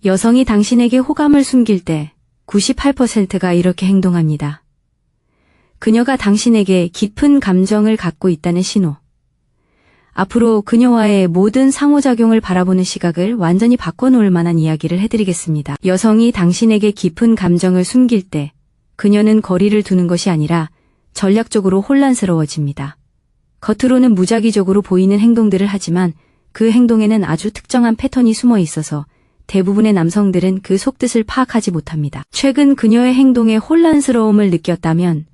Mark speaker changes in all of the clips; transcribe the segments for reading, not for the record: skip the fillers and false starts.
Speaker 1: 여성이 당신에게 호감을 숨길 때 98%가 이렇게 행동합니다. 그녀가 당신에게 깊은 감정을 갖고 있다는 신호. 앞으로 그녀와의 모든 상호작용을 바라보는 시각을 완전히 바꿔놓을 만한 이야기를 해드리겠습니다. 여성이 당신에게 깊은 감정을 숨길 때 그녀는 거리를 두는 것이 아니라 전략적으로 혼란스러워집니다. 겉으로는 무작위적으로 보이는 행동들을 하지만 그 행동에는 아주 특정한 패턴이 숨어 있어서 대부분의 남성들은 그 속뜻을 파악하지 못합니다. 최근 그녀의 행동에 혼란스러움을 느꼈다면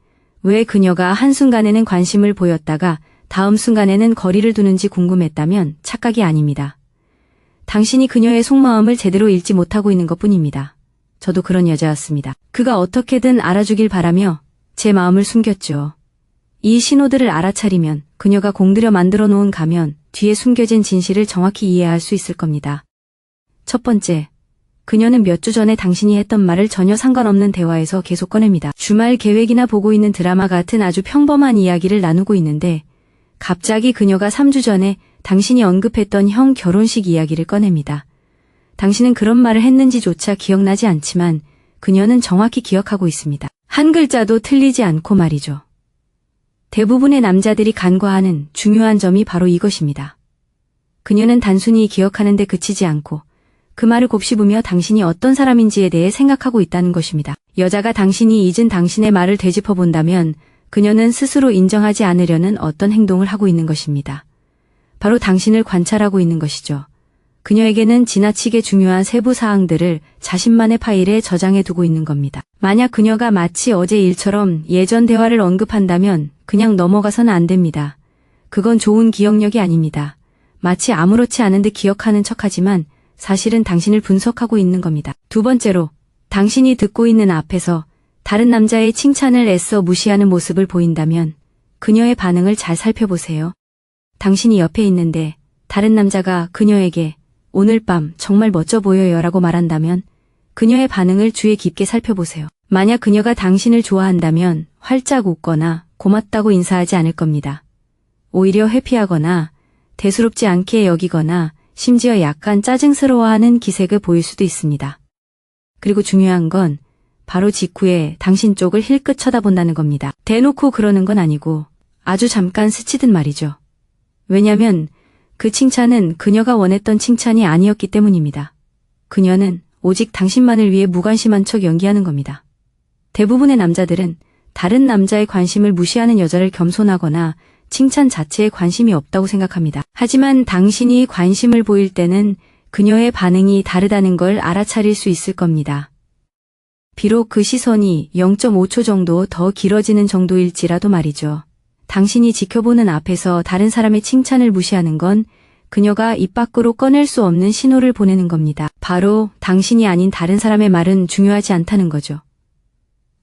Speaker 1: 왜 그녀가 한순간에는 관심을 보였다가 다음 순간에는 거리를 두는지 궁금했다면 착각이 아닙니다. 당신이 그녀의 속마음을 제대로 읽지 못하고 있는 것뿐입니다. 저도 그런 여자였습니다. 그가 어떻게든 알아주길 바라며 제 마음을 숨겼죠. 이 신호들을 알아차리면 그녀가 공들여 만들어 놓은 가면 뒤에 숨겨진 진실을 정확히 이해할 수 있을 겁니다. 첫 번째, 그녀는 몇 주 전에 당신이 했던 말을 전혀 상관없는 대화에서 계속 꺼냅니다. 주말 계획이나 보고 있는 드라마 같은 아주 평범한 이야기를 나누고 있는데 갑자기 그녀가 3주 전에 당신이 언급했던 형 결혼식 이야기를 꺼냅니다. 당신은 그런 말을 했는지조차 기억나지 않지만 그녀는 정확히 기억하고 있습니다. 한 글자도 틀리지 않고 말이죠. 대부분의 남자들이 간과하는 중요한 점이 바로 이것입니다. 그녀는 단순히 기억하는 데 그치지 않고 그 말을 곱씹으며 당신이 어떤 사람인지에 대해 생각하고 있다는 것입니다. 여자가 당신이 잊은 당신의 말을 되짚어 본다면 그녀는 스스로 인정하지 않으려는 어떤 행동을 하고 있는 것입니다. 바로 당신을 관찰하고 있는 것이죠. 그녀에게는 지나치게 중요한 세부 사항들을 자신만의 파일에 저장해 두고 있는 겁니다. 만약 그녀가 마치 어제 일처럼 예전 대화를 언급한다면 그냥 넘어가서는 안 됩니다. 그건 좋은 기억력이 아닙니다. 마치 아무렇지 않은 듯 기억하는 척하지만 사실은 당신을 분석하고 있는 겁니다. 두 번째로, 당신이 듣고 있는 앞에서 다른 남자의 칭찬을 애써 무시하는 모습을 보인다면 그녀의 반응을 잘 살펴보세요. 당신이 옆에 있는데 다른 남자가 그녀에게 오늘 밤 정말 멋져 보여요 라고 말한다면 그녀의 반응을 주의 깊게 살펴보세요. 만약 그녀가 당신을 좋아한다면 활짝 웃거나 고맙다고 인사하지 않을 겁니다. 오히려 회피하거나 대수롭지 않게 여기거나 심지어 약간 짜증스러워하는 기색을 보일 수도 있습니다. 그리고 중요한 건 바로 직후에 당신 쪽을 힐끗 쳐다본다는 겁니다. 대놓고 그러는 건 아니고 아주 잠깐 스치듯 말이죠. 왜냐면 그 칭찬은 그녀가 원했던 칭찬이 아니었기 때문입니다. 그녀는 오직 당신만을 위해 무관심한 척 연기하는 겁니다. 대부분의 남자들은 다른 남자의 관심을 무시하는 여자를 겸손하거나 칭찬 자체에 관심이 없다고 생각합니다. 하지만 당신이 관심을 보일 때는 그녀의 반응이 다르다는 걸 알아차릴 수 있을 겁니다. 비록 그 시선이 0.5초 정도 더 길어지는 정도일지라도 말이죠. 당신이 지켜보는 앞에서 다른 사람의 칭찬을 무시하는 건 그녀가 입 밖으로 꺼낼 수 없는 신호를 보내는 겁니다. 바로 당신이 아닌 다른 사람의 말은 중요하지 않다는 거죠.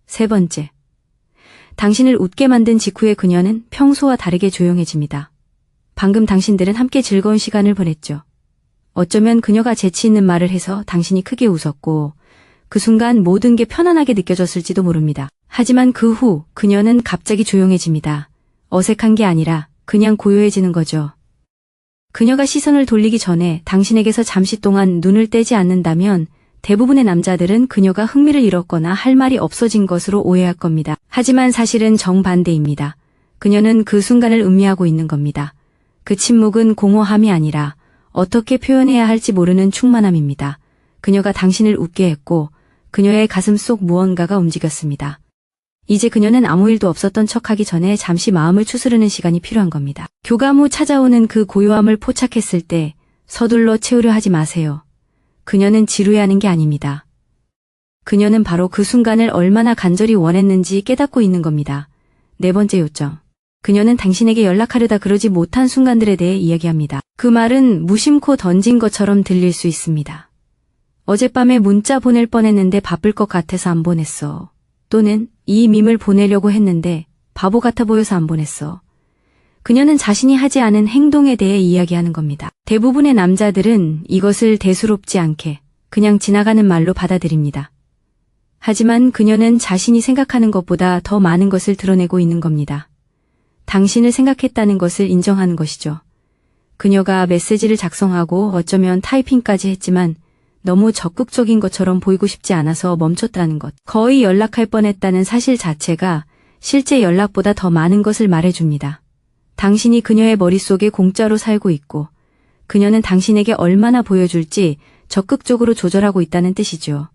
Speaker 1: 세 번째, 당신을 웃게 만든 직후에 그녀는 평소와 다르게 조용해집니다. 방금 당신들은 함께 즐거운 시간을 보냈죠. 어쩌면 그녀가 재치 있는 말을 해서 당신이 크게 웃었고 그 순간 모든 게 편안하게 느껴졌을지도 모릅니다. 하지만 그 후 그녀는 갑자기 조용해집니다. 어색한 게 아니라 그냥 고요해지는 거죠. 그녀가 시선을 돌리기 전에 당신에게서 잠시 동안 눈을 떼지 않는다면 대부분의 남자들은 그녀가 흥미를 잃었거나 할 말이 없어진 것으로 오해할 겁니다. 하지만 사실은 정반대입니다. 그녀는 그 순간을 음미하고 있는 겁니다. 그 침묵은 공허함이 아니라 어떻게 표현해야 할지 모르는 충만함입니다. 그녀가 당신을 웃게 했고 그녀의 가슴 속 무언가가 움직였습니다. 이제 그녀는 아무 일도 없었던 척하기 전에 잠시 마음을 추스르는 시간이 필요한 겁니다. 교감 후 찾아오는 그 고요함을 포착했을 때 서둘러 채우려 하지 마세요. 그녀는 지루해하는 게 아닙니다. 그녀는 바로 그 순간을 얼마나 간절히 원했는지 깨닫고 있는 겁니다. 네 번째 요점. 그녀는 당신에게 연락하려다 그러지 못한 순간들에 대해 이야기합니다. 그 말은 무심코 던진 것처럼 들릴 수 있습니다. 어젯밤에 문자 보낼 뻔했는데 바쁠 것 같아서 안 보냈어. 또는 이 밈을 보내려고 했는데 바보 같아 보여서 안 보냈어. 그녀는 자신이 하지 않은 행동에 대해 이야기하는 겁니다. 대부분의 남자들은 이것을 대수롭지 않게 그냥 지나가는 말로 받아들입니다. 하지만 그녀는 자신이 생각하는 것보다 더 많은 것을 드러내고 있는 겁니다. 당신을 생각했다는 것을 인정하는 것이죠. 그녀가 메시지를 작성하고 어쩌면 타이핑까지 했지만 너무 적극적인 것처럼 보이고 싶지 않아서 멈췄다는 것. 거의 연락할 뻔했다는 사실 자체가 실제 연락보다 더 많은 것을 말해줍니다. 당신이 그녀의 머릿속에 공짜로 살고 있고 그녀는 당신에게 얼마나 보여줄지 적극적으로 조절하고 있다는 뜻이죠.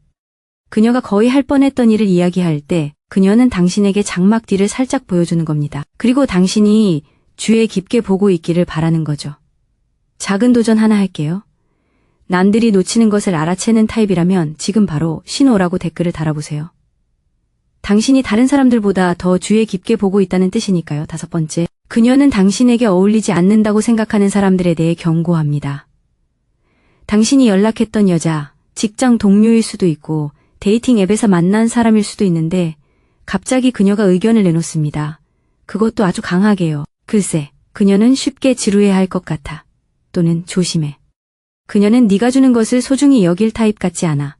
Speaker 1: 그녀가 거의 할 뻔했던 일을 이야기할 때 그녀는 당신에게 장막 뒤를 살짝 보여주는 겁니다. 그리고 당신이 주에 깊게 보고 있기를 바라는 거죠. 작은 도전 하나 할게요. 남들이 놓치는 것을 알아채는 타입이라면 지금 바로 신호라고 댓글을 달아보세요. 당신이 다른 사람들보다 더 주에 깊게 보고 있다는 뜻이니까요. 5번째, 그녀는 당신에게 어울리지 않는다고 생각하는 사람들에 대해 경고합니다. 당신이 연락했던 여자, 직장 동료일 수도 있고 데이팅 앱에서 만난 사람일 수도 있는데 갑자기 그녀가 의견을 내놓습니다. 그것도 아주 강하게요. 글쎄, 그녀는 쉽게 지루해할 것 같아. 또는 조심해. 그녀는 네가 주는 것을 소중히 여길 타입 같지 않아.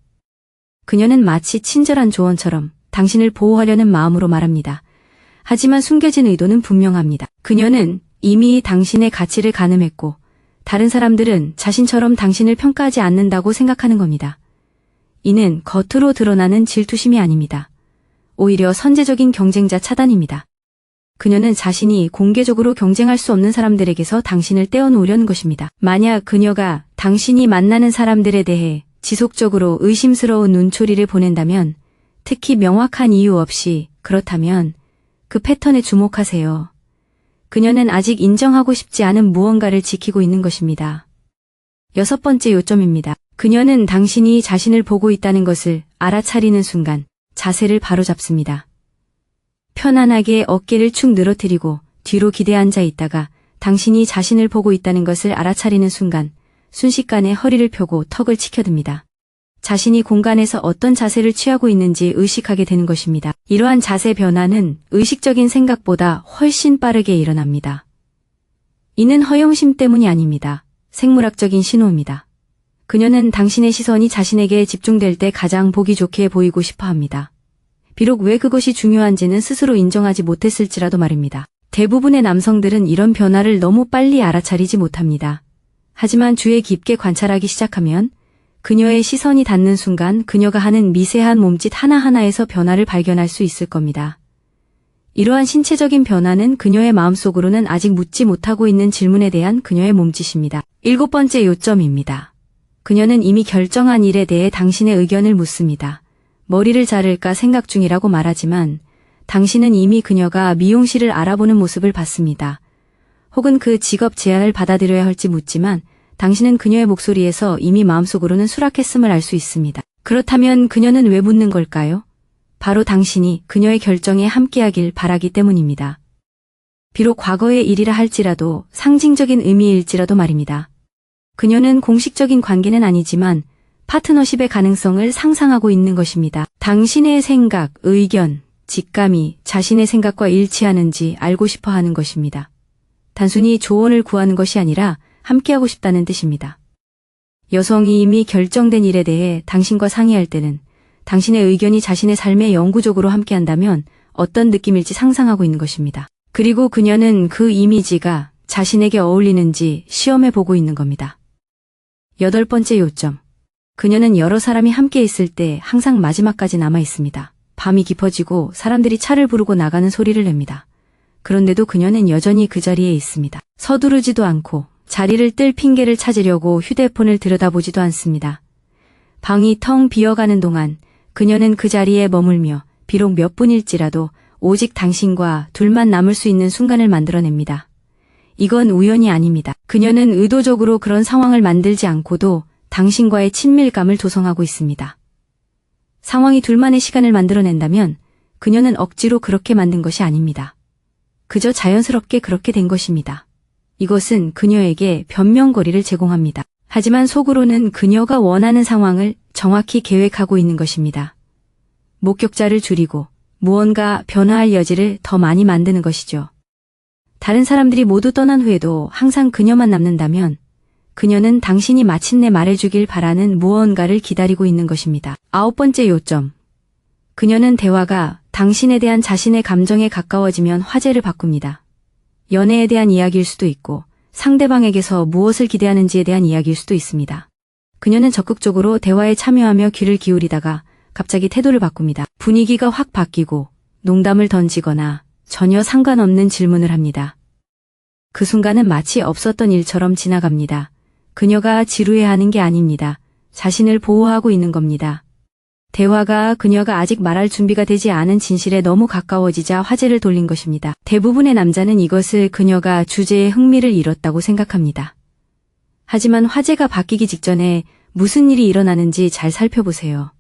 Speaker 1: 그녀는 마치 친절한 조언처럼 당신을 보호하려는 마음으로 말합니다. 하지만 숨겨진 의도는 분명합니다. 그녀는 이미 당신의 가치를 가늠했고 다른 사람들은 자신처럼 당신을 평가하지 않는다고 생각하는 겁니다. 이는 겉으로 드러나는 질투심이 아닙니다. 오히려 선제적인 경쟁자 차단입니다. 그녀는 자신이 공개적으로 경쟁할 수 없는 사람들에게서 당신을 떼어놓으려는 것입니다. 만약 그녀가 당신이 만나는 사람들에 대해 지속적으로 의심스러운 눈초리를 보낸다면, 특히 명확한 이유 없이 그렇다면 그 패턴에 주목하세요. 그녀는 아직 인정하고 싶지 않은 무언가를 지키고 있는 것입니다. 6번째 요점입니다. 그녀는 당신이 자신을 보고 있다는 것을 알아차리는 순간 자세를 바로잡습니다. 편안하게 어깨를 축 늘어뜨리고 뒤로 기대앉아 있다가 당신이 자신을 보고 있다는 것을 알아차리는 순간 순식간에 허리를 펴고 턱을 치켜듭니다. 자신이 공간에서 어떤 자세를 취하고 있는지 의식하게 되는 것입니다. 이러한 자세 변화는 의식적인 생각보다 훨씬 빠르게 일어납니다. 이는 허영심 때문이 아닙니다. 생물학적인 신호입니다. 그녀는 당신의 시선이 자신에게 집중될 때 가장 보기 좋게 보이고 싶어 합니다. 비록 왜 그것이 중요한지는 스스로 인정하지 못했을지라도 말입니다. 대부분의 남성들은 이런 변화를 너무 빨리 알아차리지 못합니다. 하지만 주의 깊게 관찰하기 시작하면 그녀의 시선이 닿는 순간 그녀가 하는 미세한 몸짓 하나하나에서 변화를 발견할 수 있을 겁니다. 이러한 신체적인 변화는 그녀의 마음속으로는 아직 묻지 못하고 있는 질문에 대한 그녀의 몸짓입니다. 7번째 요점입니다. 그녀는 이미 결정한 일에 대해 당신의 의견을 묻습니다. 머리를 자를까 생각 중이라고 말하지만 당신은 이미 그녀가 미용실을 알아보는 모습을 봤습니다. 혹은 그 직업 제안을 받아들여야 할지 묻지만 당신은 그녀의 목소리에서 이미 마음속으로는 수락했음을 알 수 있습니다. 그렇다면 그녀는 왜 묻는 걸까요? 바로 당신이 그녀의 결정에 함께하길 바라기 때문입니다. 비록 과거의 일이라 할지라도 상징적인 의미일지라도 말입니다. 그녀는 공식적인 관계는 아니지만 파트너십의 가능성을 상상하고 있는 것입니다. 당신의 생각, 의견, 직감이 자신의 생각과 일치하는지 알고 싶어 하는 것입니다. 단순히 조언을 구하는 것이 아니라 함께하고 싶다는 뜻입니다. 여성이 이미 결정된 일에 대해 당신과 상의할 때는 당신의 의견이 자신의 삶에 영구적으로 함께한다면 어떤 느낌일지 상상하고 있는 것입니다. 그리고 그녀는 그 이미지가 자신에게 어울리는지 시험해 보고 있는 겁니다. 8번째 요점. 그녀는 여러 사람이 함께 있을 때 항상 마지막까지 남아 있습니다. 밤이 깊어지고 사람들이 차를 부르고 나가는 소리를 냅니다. 그런데도 그녀는 여전히 그 자리에 있습니다. 서두르지도 않고 자리를 뜰 핑계를 찾으려고 휴대폰을 들여다보지도 않습니다. 방이 텅 비어가는 동안 그녀는 그 자리에 머물며 비록 몇 분일지라도 오직 당신과 둘만 남을 수 있는 순간을 만들어냅니다. 이건 우연이 아닙니다. 그녀는 의도적으로 그런 상황을 만들지 않고도 당신과의 친밀감을 조성하고 있습니다. 상황이 둘만의 시간을 만들어낸다면 그녀는 억지로 그렇게 만든 것이 아닙니다. 그저 자연스럽게 그렇게 된 것입니다. 이것은 그녀에게 변명거리를 제공합니다. 하지만 속으로는 그녀가 원하는 상황을 정확히 계획하고 있는 것입니다. 목격자를 줄이고 무언가 변화할 여지를 더 많이 만드는 것이죠. 다른 사람들이 모두 떠난 후에도 항상 그녀만 남는다면 그녀는 당신이 마침내 말해주길 바라는 무언가를 기다리고 있는 것입니다. 9번째 요점. 그녀는 대화가 당신에 대한 자신의 감정에 가까워지면 화제를 바꿉니다. 연애에 대한 이야기일 수도 있고 상대방에게서 무엇을 기대하는지에 대한 이야기일 수도 있습니다. 그녀는 적극적으로 대화에 참여하며 귀를 기울이다가 갑자기 태도를 바꿉니다. 분위기가 확 바뀌고 농담을 던지거나 전혀 상관없는 질문을 합니다. 그 순간은 마치 없었던 일처럼 지나갑니다. 그녀가 지루해하는 게 아닙니다. 자신을 보호하고 있는 겁니다. 대화가 그녀가 아직 말할 준비가 되지 않은 진실에 너무 가까워지자 화제를 돌린 것입니다. 대부분의 남자는 이것을 그녀가 주제에 흥미를 잃었다고 생각합니다. 하지만 화제가 바뀌기 직전에 무슨 일이 일어나는지 잘 살펴보세요.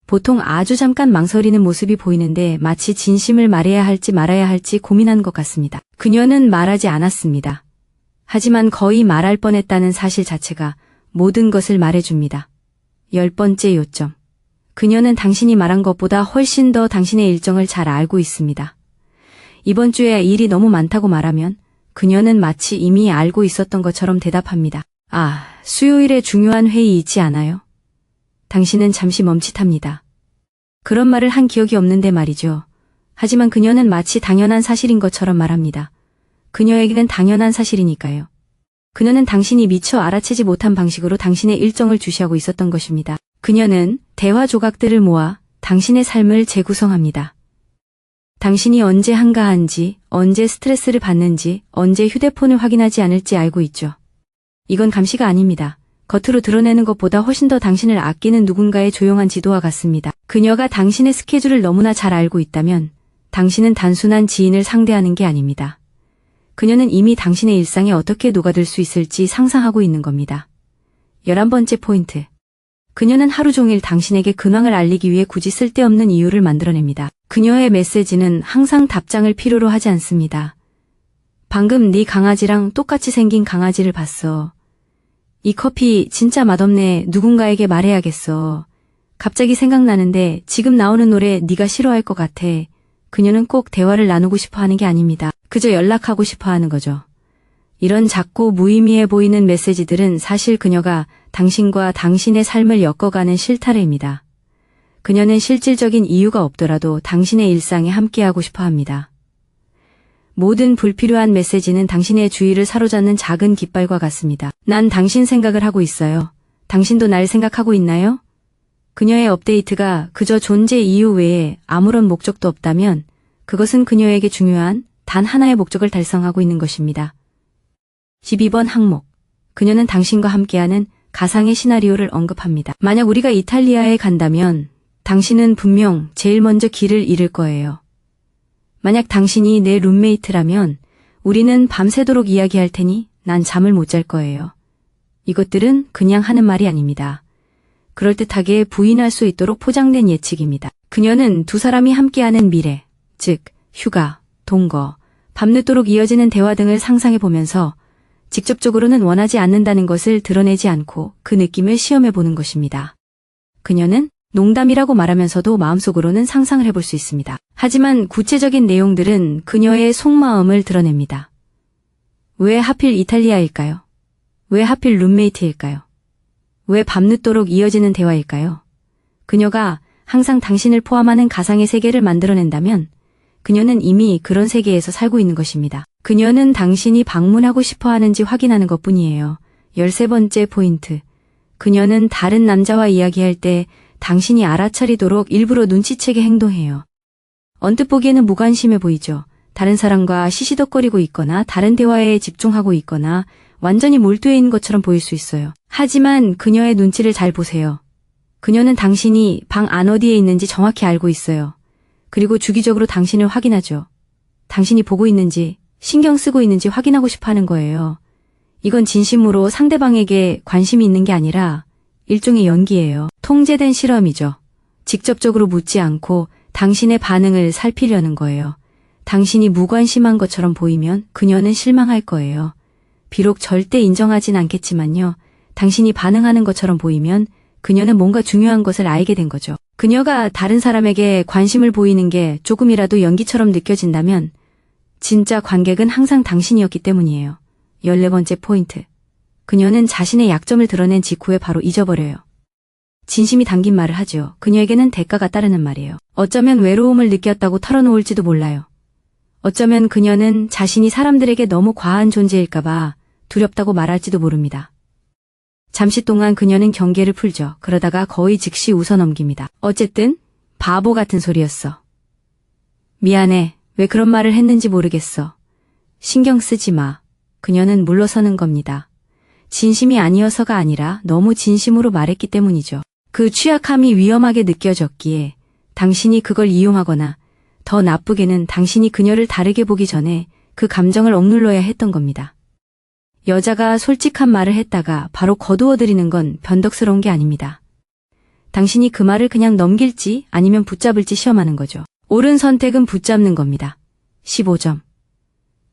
Speaker 1: 보통 아주 잠깐 망설이는 모습이 보이는데 마치 진심을 말해야 할지 말아야 할지 고민한 것 같습니다. 그녀는 말하지 않았습니다. 하지만 거의 말할 뻔했다는 사실 자체가 모든 것을 말해줍니다. 10번째 요점. 그녀는 당신이 말한 것보다 훨씬 더 당신의 일정을 잘 알고 있습니다. 이번 주에 일이 너무 많다고 말하면 그녀는 마치 이미 알고 있었던 것처럼 대답합니다. 아, 수요일에 중요한 회의 있지 않아요? 당신은 잠시 멈칫합니다. 그런 말을 한 기억이 없는데 말이죠. 하지만 그녀는 마치 당연한 사실인 것처럼 말합니다. 그녀에게는 당연한 사실이니까요. 그녀는 당신이 미처 알아채지 못한 방식으로 당신의 일정을 주시하고 있었던 것입니다. 그녀는 대화 조각들을 모아 당신의 삶을 재구성합니다. 당신이 언제 한가한지, 언제 스트레스를 받는지, 언제 휴대폰을 확인하지 않을지 알고 있죠. 이건 감시가 아닙니다. 겉으로 드러내는 것보다 훨씬 더 당신을 아끼는 누군가의 조용한 지도와 같습니다. 그녀가 당신의 스케줄을 너무나 잘 알고 있다면 당신은 단순한 지인을 상대하는 게 아닙니다. 그녀는 이미 당신의 일상에 어떻게 녹아들 수 있을지 상상하고 있는 겁니다. 11번째 포인트. 그녀는 하루 종일 당신에게 근황을 알리기 위해 굳이 쓸데없는 이유를 만들어냅니다. 그녀의 메시지는 항상 답장을 필요로 하지 않습니다. 방금 네 강아지랑 똑같이 생긴 강아지를 봤어. 이 커피 진짜 맛없네. 누군가에게 말해야겠어. 갑자기 생각나는데 지금 나오는 노래 네가 싫어할 것 같아. 그녀는 꼭 대화를 나누고 싶어 하는 게 아닙니다. 그저 연락하고 싶어 하는 거죠. 이런 작고 무의미해 보이는 메시지들은 사실 그녀가 당신과 당신의 삶을 엮어가는 실타래입니다. 그녀는 실질적인 이유가 없더라도 당신의 일상에 함께하고 싶어 합니다. 모든 불필요한 메시지는 당신의 주의를 사로잡는 작은 깃발과 같습니다. 난 당신 생각을 하고 있어요. 당신도 날 생각하고 있나요? 그녀의 업데이트가 그저 존재 이유 외에 아무런 목적도 없다면 그것은 그녀에게 중요한 단 하나의 목적을 달성하고 있는 것입니다. 12번 항목. 그녀는 당신과 함께하는 가상의 시나리오를 언급합니다. 만약 우리가 이탈리아에 간다면 당신은 분명 제일 먼저 길을 잃을 거예요. 만약 당신이 내 룸메이트라면 우리는 밤새도록 이야기할 테니 난 잠을 못 잘 거예요. 이것들은 그냥 하는 말이 아닙니다. 그럴듯하게 부인할 수 있도록 포장된 예측입니다. 그녀는 두 사람이 함께하는 미래, 즉 휴가, 동거, 밤늦도록 이어지는 대화 등을 상상해 보면서 직접적으로는 원하지 않는다는 것을 드러내지 않고 그 느낌을 시험해 보는 것입니다. 그녀는 농담이라고 말하면서도 마음속으로는 상상을 해볼 수 있습니다. 하지만 구체적인 내용들은 그녀의 속마음을 드러냅니다. 왜 하필 이탈리아일까요? 왜 하필 룸메이트일까요? 왜 밤늦도록 이어지는 대화일까요? 그녀가 항상 당신을 포함하는 가상의 세계를 만들어낸다면 그녀는 이미 그런 세계에서 살고 있는 것입니다. 그녀는 당신이 방문하고 싶어 하는지 확인하는 것뿐이에요. 13번째 포인트. 그녀는 다른 남자와 이야기할 때 당신이 알아차리도록 일부러 눈치채게 행동해요. 언뜻 보기에는 무관심해 보이죠. 다른 사람과 시시덕거리고 있거나 다른 대화에 집중하고 있거나 완전히 몰두해 있는 것처럼 보일 수 있어요. 하지만 그녀의 눈치를 잘 보세요. 그녀는 당신이 방 안 어디에 있는지 정확히 알고 있어요. 그리고 주기적으로 당신을 확인하죠. 당신이 보고 있는지 신경 쓰고 있는지 확인하고 싶어 하는 거예요. 이건 진심으로 상대방에게 관심이 있는 게 아니라 일종의 연기예요. 통제된 실험이죠. 직접적으로 묻지 않고 당신의 반응을 살피려는 거예요. 당신이 무관심한 것처럼 보이면 그녀는 실망할 거예요. 비록 절대 인정하진 않겠지만요. 당신이 반응하는 것처럼 보이면 그녀는 뭔가 중요한 것을 알게 된 거죠. 그녀가 다른 사람에게 관심을 보이는 게 조금이라도 연기처럼 느껴진다면 진짜 관객은 항상 당신이었기 때문이에요. 14번째 포인트. 그녀는 자신의 약점을 드러낸 직후에 바로 잊어버려요. 진심이 담긴 말을 하죠. 그녀에게는 대가가 따르는 말이에요. 어쩌면 외로움을 느꼈다고 털어놓을지도 몰라요. 어쩌면 그녀는 자신이 사람들에게 너무 과한 존재일까봐 두렵다고 말할지도 모릅니다. 잠시 동안 그녀는 경계를 풀죠. 그러다가 거의 즉시 웃어넘깁니다. 어쨌든 바보 같은 소리였어. 미안해. 왜 그런 말을 했는지 모르겠어. 신경 쓰지 마. 그녀는 물러서는 겁니다. 진심이 아니어서가 아니라 너무 진심으로 말했기 때문이죠. 그 취약함이 위험하게 느껴졌기에 당신이 그걸 이용하거나 더 나쁘게는 당신이 그녀를 다르게 보기 전에 그 감정을 억눌러야 했던 겁니다. 여자가 솔직한 말을 했다가 바로 거두어들이는 건 변덕스러운 게 아닙니다. 당신이 그 말을 그냥 넘길지 아니면 붙잡을지 시험하는 거죠. 옳은 선택은 붙잡는 겁니다. 15점.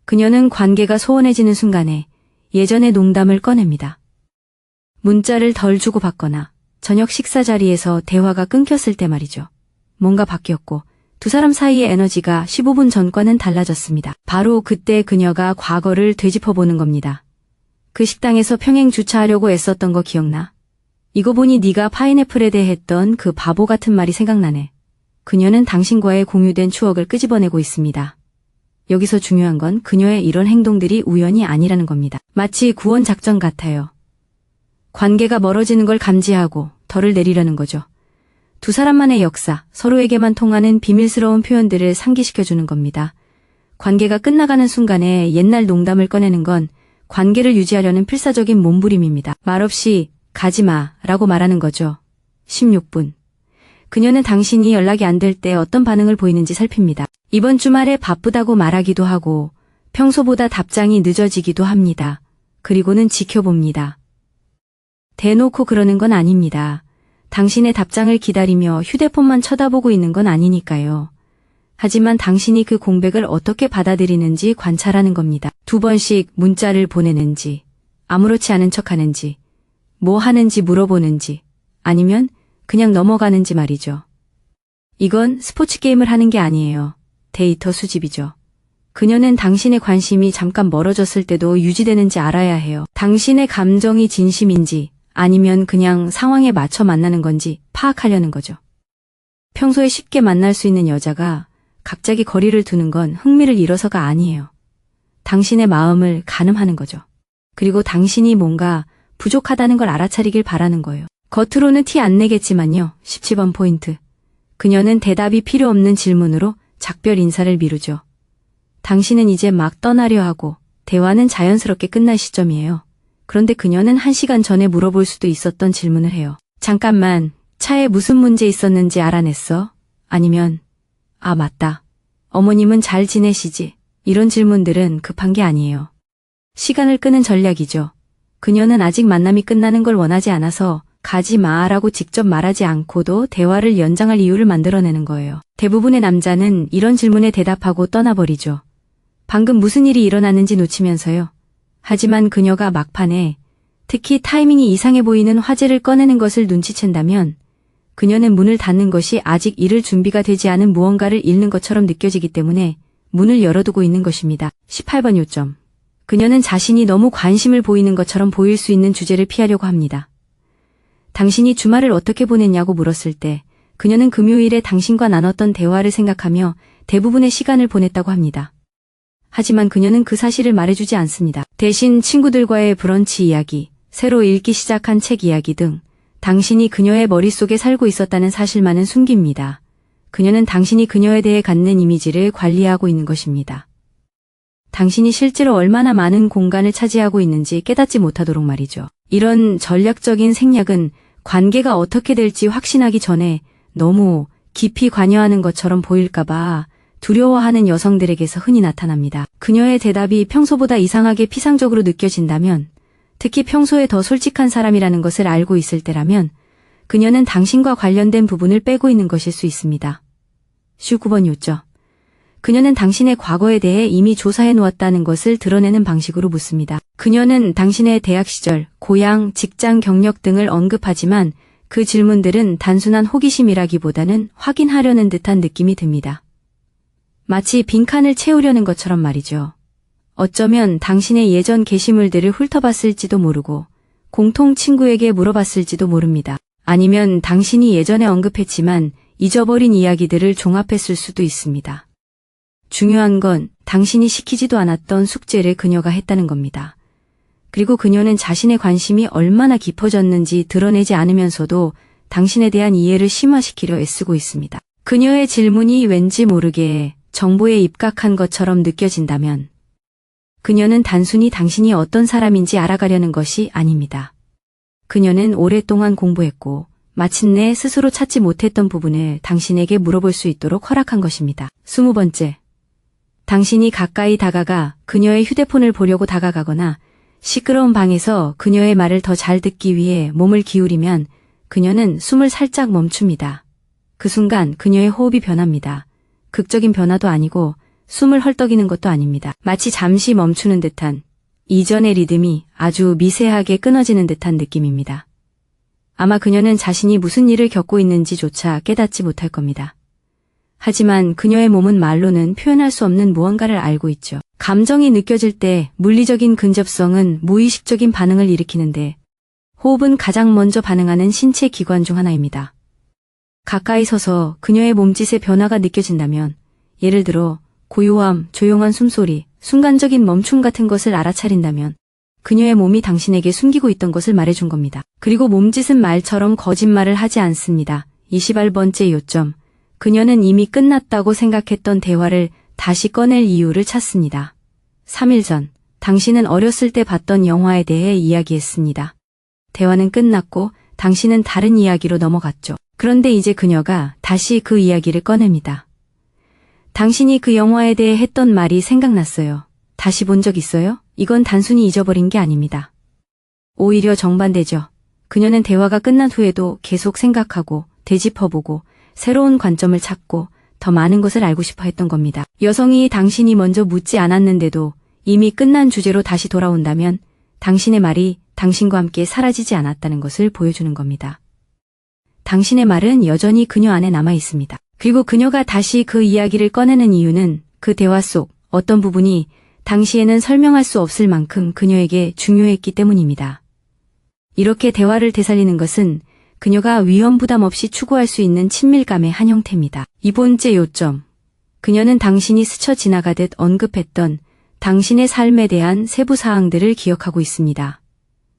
Speaker 1: 그녀는 관계가 소원해지는 순간에 예전의 농담을 꺼냅니다. 문자를 덜 주고받거나 저녁 식사 자리에서 대화가 끊겼을 때 말이죠. 뭔가 바뀌었고 두 사람 사이의 에너지가 15분 전과는 달라졌습니다. 바로 그때 그녀가 과거를 되짚어보는 겁니다. 그 식당에서 평행 주차하려고 애썼던 거 기억나? 이거 보니 네가 파인애플에 대해 했던 그 바보 같은 말이 생각나네. 그녀는 당신과의 공유된 추억을 끄집어내고 있습니다. 여기서 중요한 건 그녀의 이런 행동들이 우연이 아니라는 겁니다. 마치 구원 작전 같아요. 관계가 멀어지는 걸 감지하고 덜을 내리려는 거죠. 두 사람만의 역사, 서로에게만 통하는 비밀스러운 표현들을 상기시켜주는 겁니다. 관계가 끝나가는 순간에 옛날 농담을 꺼내는 건 관계를 유지하려는 필사적인 몸부림입니다. 말없이 가지마 라고 말하는 거죠. 16분. 그녀는 당신이 연락이 안 될 때 어떤 반응을 보이는지 살핍니다. 이번 주말에 바쁘다고 말하기도 하고 평소보다 답장이 늦어지기도 합니다. 그리고는 지켜봅니다. 대놓고 그러는 건 아닙니다. 당신의 답장을 기다리며 휴대폰만 쳐다보고 있는 건 아니니까요. 하지만 당신이 그 공백을 어떻게 받아들이는지 관찰하는 겁니다. 2번씩 문자를 보내는지, 아무렇지 않은 척하는지, 뭐 하는지 물어보는지, 아니면 그냥 넘어가는지 말이죠. 이건 스포츠 게임을 하는 게 아니에요. 데이터 수집이죠. 그녀는 당신의 관심이 잠깐 멀어졌을 때도 유지되는지 알아야 해요. 당신의 감정이 진심인지 아니면 그냥 상황에 맞춰 만나는 건지 파악하려는 거죠. 평소에 쉽게 만날 수 있는 여자가 갑자기 거리를 두는 건 흥미를 잃어서가 아니에요. 당신의 마음을 가늠하는 거죠. 그리고 당신이 뭔가 부족하다는 걸 알아차리길 바라는 거예요. 겉으로는 티 안 내겠지만요. 17번 포인트. 그녀는 대답이 필요 없는 질문으로 작별 인사를 미루죠. 당신은 이제 막 떠나려 하고 대화는 자연스럽게 끝날 시점이에요. 그런데 그녀는 1시간 전에 물어볼 수도 있었던 질문을 해요. 잠깐만, 차에 무슨 문제 있었는지 알아냈어? 아니면 아 맞다. 어머님은 잘 지내시지? 이런 질문들은 급한 게 아니에요. 시간을 끄는 전략이죠. 그녀는 아직 만남이 끝나는 걸 원하지 않아서 가지 마라고 직접 말하지 않고도 대화를 연장할 이유를 만들어내는 거예요. 대부분의 남자는 이런 질문에 대답하고 떠나버리죠. 방금 무슨 일이 일어났는지 놓치면서요. 하지만 그녀가 막판에 특히 타이밍이 이상해 보이는 화제를 꺼내는 것을 눈치챈다면 그녀는 문을 닫는 것이 아직 잃을 준비가 되지 않은 무언가를 잃는 것처럼 느껴지기 때문에 문을 열어두고 있는 것입니다. 18번 요점. 그녀는 자신이 너무 관심을 보이는 것처럼 보일 수 있는 주제를 피하려고 합니다. 당신이 주말을 어떻게 보냈냐고 물었을 때 그녀는 금요일에 당신과 나눴던 대화를 생각하며 대부분의 시간을 보냈다고 합니다. 하지만 그녀는 그 사실을 말해주지 않습니다. 대신 친구들과의 브런치 이야기, 새로 읽기 시작한 책 이야기 등 당신이 그녀의 머릿속에 살고 있었다는 사실만은 숨깁니다. 그녀는 당신이 그녀에 대해 갖는 이미지를 관리하고 있는 것입니다. 당신이 실제로 얼마나 많은 공간을 차지하고 있는지 깨닫지 못하도록 말이죠. 이런 전략적인 생략은 관계가 어떻게 될지 확신하기 전에 너무 깊이 관여하는 것처럼 보일까봐 두려워하는 여성들에게서 흔히 나타납니다. 그녀의 대답이 평소보다 이상하게 피상적으로 느껴진다면, 특히 평소에 더 솔직한 사람이라는 것을 알고 있을 때라면 그녀는 당신과 관련된 부분을 빼고 있는 것일 수 있습니다. 19번 요점. 그녀는 당신의 과거에 대해 이미 조사해 놓았다는 것을 드러내는 방식으로 묻습니다. 그녀는 당신의 대학 시절, 고향, 직장 경력 등을 언급하지만 그 질문들은 단순한 호기심이라기보다는 확인하려는 듯한 느낌이 듭니다. 마치 빈칸을 채우려는 것처럼 말이죠. 어쩌면 당신의 예전 게시물들을 훑어봤을지도 모르고 공통 친구에게 물어봤을지도 모릅니다. 아니면 당신이 예전에 언급했지만 잊어버린 이야기들을 종합했을 수도 있습니다. 중요한 건 당신이 시키지도 않았던 숙제를 그녀가 했다는 겁니다. 그리고 그녀는 자신의 관심이 얼마나 깊어졌는지 드러내지 않으면서도 당신에 대한 이해를 심화시키려 애쓰고 있습니다. 그녀의 질문이 왠지 모르게 정보에 입각한 것처럼 느껴진다면 그녀는 단순히 당신이 어떤 사람인지 알아가려는 것이 아닙니다. 그녀는 오랫동안 공부했고 마침내 스스로 찾지 못했던 부분을 당신에게 물어볼 수 있도록 허락한 것입니다. 20번째. 당신이 가까이 다가가 그녀의 휴대폰을 보려고 다가가거나 시끄러운 방에서 그녀의 말을 더 잘 듣기 위해 몸을 기울이면 그녀는 숨을 살짝 멈춥니다. 그 순간 그녀의 호흡이 변합니다. 극적인 변화도 아니고 숨을 헐떡이는 것도 아닙니다. 마치 잠시 멈추는 듯한 이전의 리듬이 아주 미세하게 끊어지는 듯한 느낌입니다. 아마 그녀는 자신이 무슨 일을 겪고 있는지조차 깨닫지 못할 겁니다. 하지만 그녀의 몸은 말로는 표현할 수 없는 무언가를 알고 있죠. 감정이 느껴질 때 물리적인 근접성은 무의식적인 반응을 일으키는데 호흡은 가장 먼저 반응하는 신체 기관 중 하나입니다. 가까이 서서 그녀의 몸짓의 변화가 느껴진다면 예를 들어 고요함, 조용한 숨소리, 순간적인 멈춤 같은 것을 알아차린다면 그녀의 몸이 당신에게 숨기고 있던 것을 말해준 겁니다. 그리고 몸짓은 말처럼 거짓말을 하지 않습니다. 28번째 요점. 그녀는 이미 끝났다고 생각했던 대화를 다시 꺼낼 이유를 찾습니다. 3일 전, 당신은 어렸을 때 봤던 영화에 대해 이야기했습니다. 대화는 끝났고 당신은 다른 이야기로 넘어갔죠. 그런데 이제 그녀가 다시 그 이야기를 꺼냅니다. 당신이 그 영화에 대해 했던 말이 생각났어요. 다시 본 적 있어요? 이건 단순히 잊어버린 게 아닙니다. 오히려 정반대죠. 그녀는 대화가 끝난 후에도 계속 생각하고 되짚어보고 새로운 관점을 찾고 더 많은 것을 알고 싶어 했던 겁니다. 여성이 당신이 먼저 묻지 않았는데도 이미 끝난 주제로 다시 돌아온다면 당신의 말이 당신과 함께 사라지지 않았다는 것을 보여주는 겁니다. 당신의 말은 여전히 그녀 안에 남아 있습니다. 그리고 그녀가 다시 그 이야기를 꺼내는 이유는 그 대화 속 어떤 부분이 당시에는 설명할 수 없을 만큼 그녀에게 중요했기 때문입니다. 이렇게 대화를 되살리는 것은 그녀가 위험 부담 없이 추구할 수 있는 친밀감의 한 형태입니다. 2번째 요점. 그녀는 당신이 스쳐 지나가듯 언급했던 당신의 삶에 대한 세부 사항들을 기억하고 있습니다.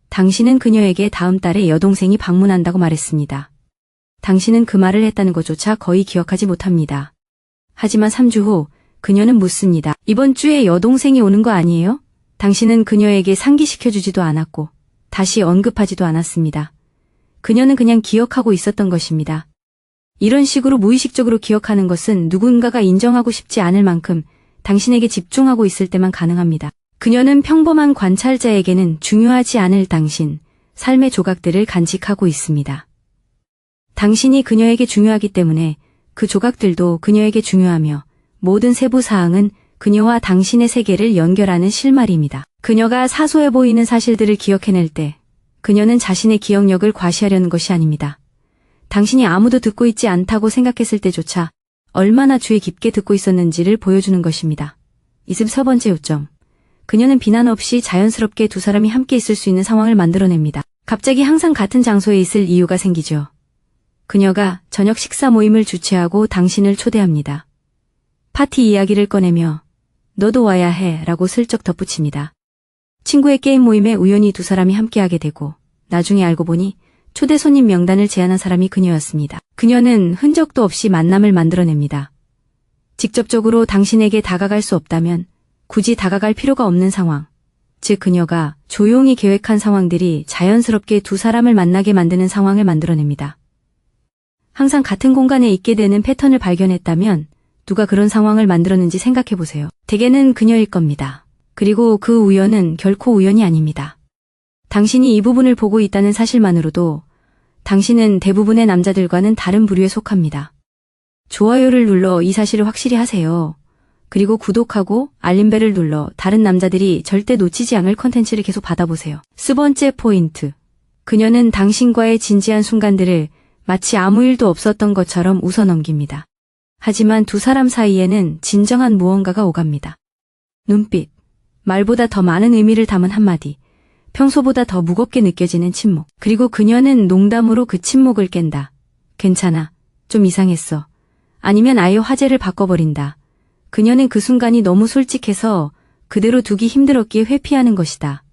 Speaker 1: 당신은 그녀에게 다음 달에 여동생이 방문한다고 말했습니다. 당신은 그 말을 했다는 것조차 거의 기억하지 못합니다. 하지만 3주 후 그녀는 묻습니다. 이번 주에 여동생이 오는 거 아니에요? 당신은 그녀에게 상기시켜주지도 않았고 다시 언급하지도 않았습니다. 그녀는 그냥 기억하고 있었던 것입니다. 이런 식으로 무의식적으로 기억하는 것은 누군가가 인정하고 싶지 않을 만큼 당신에게 집중하고 있을 때만 가능합니다. 그녀는 평범한 관찰자에게는 중요하지 않을 당신, 삶의 조각들을 간직하고 있습니다. 당신이 그녀에게 중요하기 때문에 그 조각들도 그녀에게 중요하며 모든 세부 사항은 그녀와 당신의 세계를 연결하는 실마리입니다. 그녀가 사소해 보이는 사실들을 기억해낼 때 그녀는 자신의 기억력을 과시하려는 것이 아닙니다. 당신이 아무도 듣고 있지 않다고 생각했을 때조차 얼마나 주의 깊게 듣고 있었는지를 보여주는 것입니다. 24번째 요점. 그녀는 비난 없이 자연스럽게 두 사람이 함께 있을 수 있는 상황을 만들어냅니다. 갑자기 항상 같은 장소에 있을 이유가 생기죠. 그녀가 저녁 식사 모임을 주최하고 당신을 초대합니다. 파티 이야기를 꺼내며 너도 와야 해 라고 슬쩍 덧붙입니다. 친구의 게임 모임에 우연히 두 사람이 함께하게 되고 나중에 알고 보니 초대 손님 명단을 제안한 사람이 그녀였습니다. 그녀는 흔적도 없이 만남을 만들어냅니다. 직접적으로 당신에게 다가갈 수 없다면 굳이 다가갈 필요가 없는 상황, 즉 그녀가 조용히 계획한 상황들이 자연스럽게 두 사람을 만나게 만드는 상황을 만들어냅니다. 항상 같은 공간에 있게 되는 패턴을 발견했다면 누가 그런 상황을 만들었는지 생각해보세요. 대개는 그녀일 겁니다. 그리고 그 우연은 결코 우연이 아닙니다. 당신이 이 부분을 보고 있다는 사실만으로도 당신은 대부분의 남자들과는 다른 부류에 속합니다. 좋아요를 눌러 이 사실을 확실히 하세요. 그리고 구독하고 알림벨을 눌러 다른 남자들이 절대 놓치지 않을 컨텐츠를 계속 받아보세요. 4번째 포인트. 그녀는 당신과의 진지한 순간들을 마치 아무 일도 없었던 것처럼 웃어넘깁니다. 하지만 두 사람 사이에는 진정한 무언가가 오갑니다. 눈빛, 말보다 더 많은 의미를 담은 한마디, 평소보다 더 무겁게 느껴지는 침묵. 그리고 그녀는 농담으로 그 침묵을 깬다. 괜찮아, 좀 이상했어. 아니면 아예 화제를 바꿔버린다. 그녀는 그 순간이 너무 솔직해서 그대로 두기 힘들었기에 회피하는 것이다.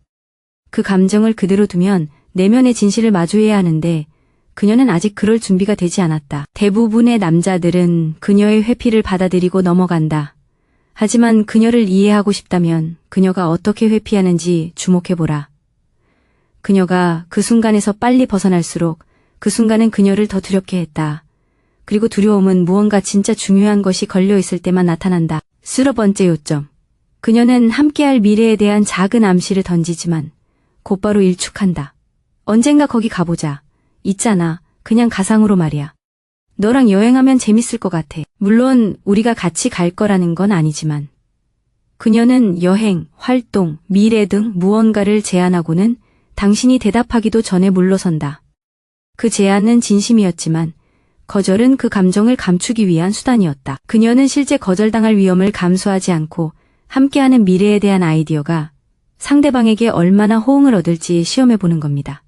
Speaker 1: 그 감정을 그대로 두면 내면의 진실을 마주해야 하는데 그녀는 아직 그럴 준비가 되지 않았다. 대부분의 남자들은 그녀의 회피를 받아들이고 넘어간다. 하지만 그녀를 이해하고 싶다면 그녀가 어떻게 회피하는지 주목해보라. 그녀가 그 순간에서 빨리 벗어날수록 그 순간은 그녀를 더 두렵게 했다. 그리고 두려움은 무언가 진짜 중요한 것이 걸려있을 때만 나타난다. 20번째 요점. 그녀는 함께할 미래에 대한 작은 암시를 던지지만 곧바로 일축한다. 언젠가 거기 가보자. 있잖아. 그냥 가상으로 말이야. 너랑 여행하면 재밌을 것 같아. 물론 우리가 같이 갈 거라는 건 아니지만. 그녀는 여행, 활동, 미래 등 무언가를 제안하고는 당신이 대답하기도 전에 물러선다. 그 제안은 진심이었지만 거절은 그 감정을 감추기 위한 수단이었다. 그녀는 실제 거절당할 위험을 감수하지 않고 함께하는 미래에 대한 아이디어가 상대방에게 얼마나 호응을 얻을지 시험해보는 겁니다.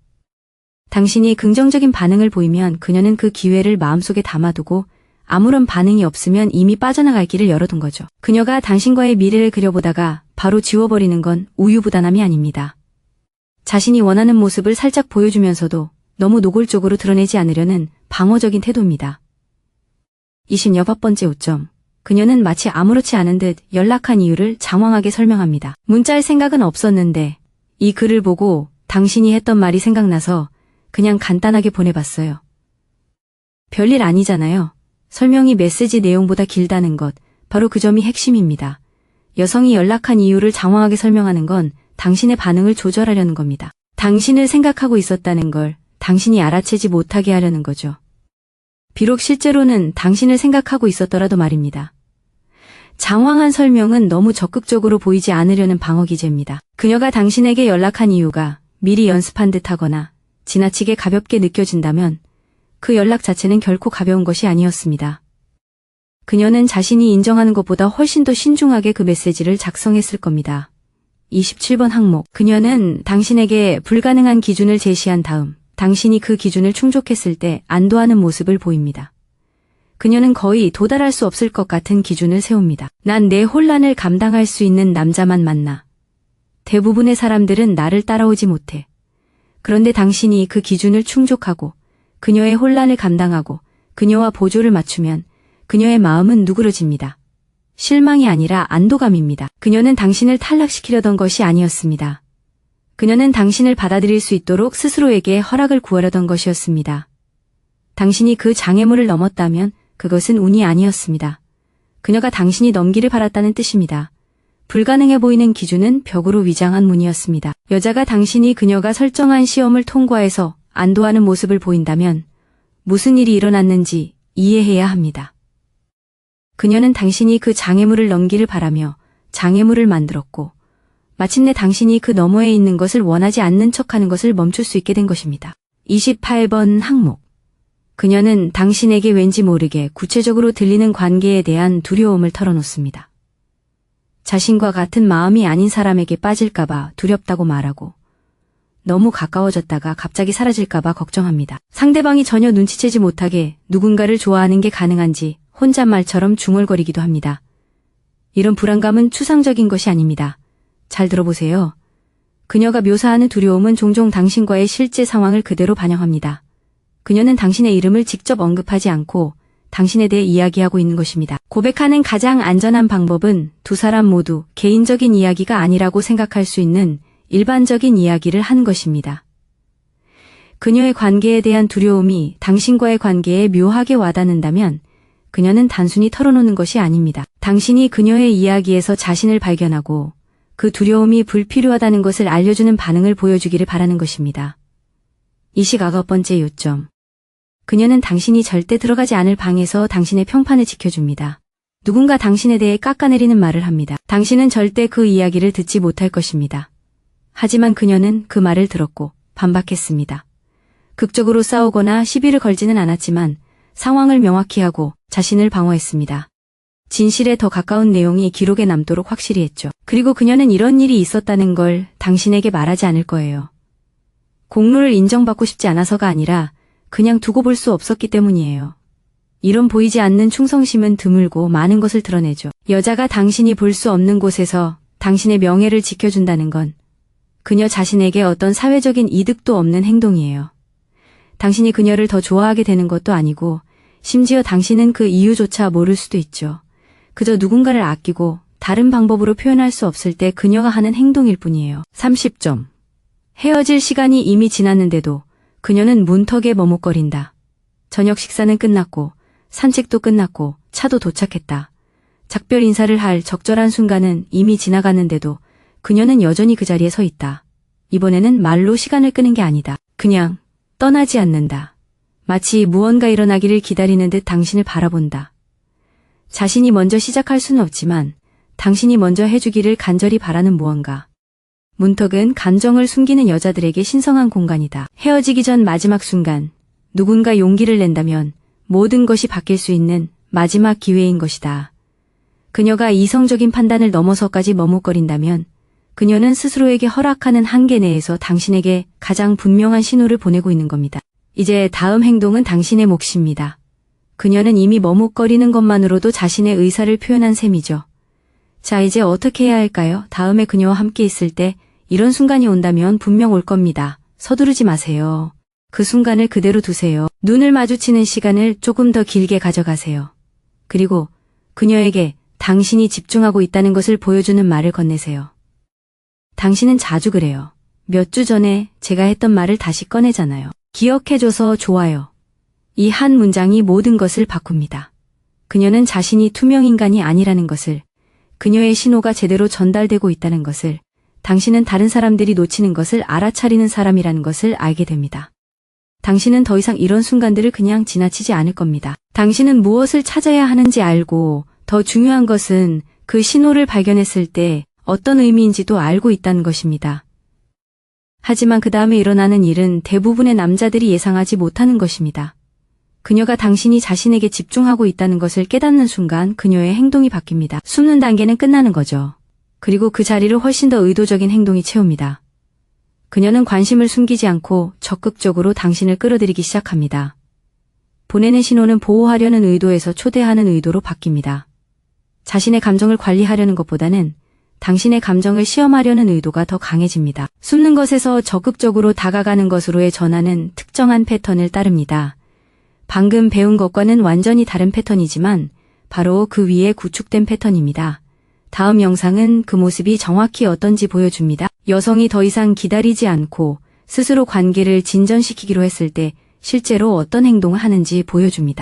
Speaker 1: 당신이 긍정적인 반응을 보이면 그녀는 그 기회를 마음속에 담아두고 아무런 반응이 없으면 이미 빠져나갈 길을 열어둔 거죠. 그녀가 당신과의 미래를 그려보다가 바로 지워버리는 건 우유부단함이 아닙니다. 자신이 원하는 모습을 살짝 보여주면서도 너무 노골적으로 드러내지 않으려는 방어적인 태도입니다. 26번째 요점. 그녀는 마치 아무렇지 않은 듯 연락한 이유를 장황하게 설명합니다. 문자할 생각은 없었는데 이 글을 보고 당신이 했던 말이 생각나서 그냥 간단하게 보내봤어요. 별일 아니잖아요. 설명이 메시지 내용보다 길다는 것, 바로 그 점이 핵심입니다. 여성이 연락한 이유를 장황하게 설명하는 건 당신의 반응을 조절하려는 겁니다. 당신을 생각하고 있었다는 걸 당신이 알아채지 못하게 하려는 거죠. 비록 실제로는 당신을 생각하고 있었더라도 말입니다. 장황한 설명은 너무 적극적으로 보이지 않으려는 방어 기제입니다. 그녀가 당신에게 연락한 이유가 미리 연습한 듯하거나 지나치게 가볍게 느껴진다면 그 연락 자체는 결코 가벼운 것이 아니었습니다. 그녀는 자신이 인정하는 것보다 훨씬 더 신중하게 그 메시지를 작성했을 겁니다. 27번 항목. 그녀는 당신에게 불가능한 기준을 제시한 다음 당신이 그 기준을 충족했을 때 안도하는 모습을 보입니다. 그녀는 거의 도달할 수 없을 것 같은 기준을 세웁니다. 난 내 혼란을 감당할 수 있는 남자만 만나. 대부분의 사람들은 나를 따라오지 못해. 그런데 당신이 그 기준을 충족하고 그녀의 혼란을 감당하고 그녀와 보조를 맞추면 그녀의 마음은 누그러집니다. 실망이 아니라 안도감입니다. 그녀는 당신을 탈락시키려던 것이 아니었습니다. 그녀는 당신을 받아들일 수 있도록 스스로에게 허락을 구하려던 것이었습니다. 당신이 그 장애물을 넘었다면 그것은 운이 아니었습니다. 그녀가 당신이 넘기를 바랐다는 뜻입니다. 불가능해 보이는 기준은 벽으로 위장한 문이었습니다. 여자가 당신이 그녀가 설정한 시험을 통과해서 안도하는 모습을 보인다면 무슨 일이 일어났는지 이해해야 합니다. 그녀는 당신이 그 장애물을 넘기를 바라며 장애물을 만들었고 마침내 당신이 그 너머에 있는 것을 원하지 않는 척하는 것을 멈출 수 있게 된 것입니다. 28번 항목. 그녀는 당신에게 왠지 모르게 구체적으로 들리는 관계에 대한 두려움을 털어놓습니다. 자신과 같은 마음이 아닌 사람에게 빠질까봐 두렵다고 말하고 너무 가까워졌다가 갑자기 사라질까봐 걱정합니다. 상대방이 전혀 눈치채지 못하게 누군가를 좋아하는 게 가능한지 혼잣말처럼 중얼거리기도 합니다. 이런 불안감은 추상적인 것이 아닙니다. 잘 들어보세요. 그녀가 묘사하는 두려움은 종종 당신과의 실제 상황을 그대로 반영합니다. 그녀는 당신의 이름을 직접 언급하지 않고 당신에 대해 이야기하고 있는 것입니다. 고백하는 가장 안전한 방법은 두 사람 모두 개인적인 이야기가 아니라고 생각할 수 있는 일반적인 이야기를 하는 것입니다. 그녀의 관계에 대한 두려움이 당신과의 관계에 묘하게 와닿는다면 그녀는 단순히 털어놓는 것이 아닙니다. 당신이 그녀의 이야기에서 자신을 발견하고 그 두려움이 불필요하다는 것을 알려주는 반응을 보여주기를 바라는 것입니다. 29번째 요점. 그녀는 당신이 절대 들어가지 않을 방에서 당신의 평판을 지켜줍니다. 누군가 당신에 대해 깎아내리는 말을 합니다. 당신은 절대 그 이야기를 듣지 못할 것입니다. 하지만 그녀는 그 말을 들었고 반박했습니다. 극적으로 싸우거나 시비를 걸지는 않았지만 상황을 명확히 하고 자신을 방어했습니다. 진실에 더 가까운 내용이 기록에 남도록 확실히 했죠. 그리고 그녀는 이런 일이 있었다는 걸 당신에게 말하지 않을 거예요. 공로를 인정받고 싶지 않아서가 아니라 그냥 두고 볼 수 없었기 때문이에요. 이런 보이지 않는 충성심은 드물고 많은 것을 드러내죠. 여자가 당신이 볼 수 없는 곳에서 당신의 명예를 지켜준다는 건 그녀 자신에게 어떤 사회적인 이득도 없는 행동이에요. 당신이 그녀를 더 좋아하게 되는 것도 아니고 심지어 당신은 그 이유조차 모를 수도 있죠. 그저 누군가를 아끼고 다른 방법으로 표현할 수 없을 때 그녀가 하는 행동일 뿐이에요. 30점. 헤어질 시간이 이미 지났는데도 그녀는 문턱에 머뭇거린다. 저녁 식사는 끝났고 산책도 끝났고 차도 도착했다. 작별 인사를 할 적절한 순간은 이미 지나갔는데도 그녀는 여전히 그 자리에 서 있다. 이번에는 말로 시간을 끄는 게 아니다. 그냥 떠나지 않는다. 마치 무언가 일어나기를 기다리는 듯 당신을 바라본다. 자신이 먼저 시작할 수는 없지만 당신이 먼저 해주기를 간절히 바라는 무언가. 문턱은 감정을 숨기는 여자들에게 신성한 공간이다. 헤어지기 전 마지막 순간, 누군가 용기를 낸다면 모든 것이 바뀔 수 있는 마지막 기회인 것이다. 그녀가 이성적인 판단을 넘어서까지 머뭇거린다면 그녀는 스스로에게 허락하는 한계 내에서 당신에게 가장 분명한 신호를 보내고 있는 겁니다. 이제 다음 행동은 당신의 몫입니다. 그녀는 이미 머뭇거리는 것만으로도 자신의 의사를 표현한 셈이죠. 자, 이제 어떻게 해야 할까요? 다음에 그녀와 함께 있을 때 이런 순간이 온다면 분명 올 겁니다. 서두르지 마세요. 그 순간을 그대로 두세요. 눈을 마주치는 시간을 조금 더 길게 가져가세요. 그리고 그녀에게 당신이 집중하고 있다는 것을 보여주는 말을 건네세요. 당신은 자주 그래요. 몇 주 전에 제가 했던 말을 다시 꺼내잖아요. 기억해줘서 좋아요. 이 한 문장이 모든 것을 바꿉니다. 그녀는 자신이 투명인간이 아니라는 것을, 그녀의 신호가 제대로 전달되고 있다는 것을, 당신은 다른 사람들이 놓치는 것을 알아차리는 사람이라는 것을 알게 됩니다. 당신은 더 이상 이런 순간들을 그냥 지나치지 않을 겁니다. 당신은 무엇을 찾아야 하는지 알고 더 중요한 것은 그 신호를 발견했을 때 어떤 의미인지도 알고 있다는 것입니다. 하지만 그 다음에 일어나는 일은 대부분의 남자들이 예상하지 못하는 것입니다. 그녀가 당신이 자신에게 집중하고 있다는 것을 깨닫는 순간 그녀의 행동이 바뀝니다. 숨는 단계는 끝나는 거죠. 그리고 그 자리를 훨씬 더 의도적인 행동이 채웁니다. 그녀는 관심을 숨기지 않고 적극적으로 당신을 끌어들이기 시작합니다. 보내는 신호는 보호하려는 의도에서 초대하는 의도로 바뀝니다. 자신의 감정을 관리하려는 것보다는 당신의 감정을 시험하려는 의도가 더 강해집니다. 숨는 것에서 적극적으로 다가가는 것으로의 전환은 특정한 패턴을 따릅니다. 방금 배운 것과는 완전히 다른 패턴이지만 바로 그 위에 구축된 패턴입니다. 다음 영상은 그 모습이 정확히 어떤지 보여줍니다. 여성이 더 이상 기다리지 않고 스스로 관계를 진전시키기로 했을 때 실제로 어떤 행동을 하는지 보여줍니다.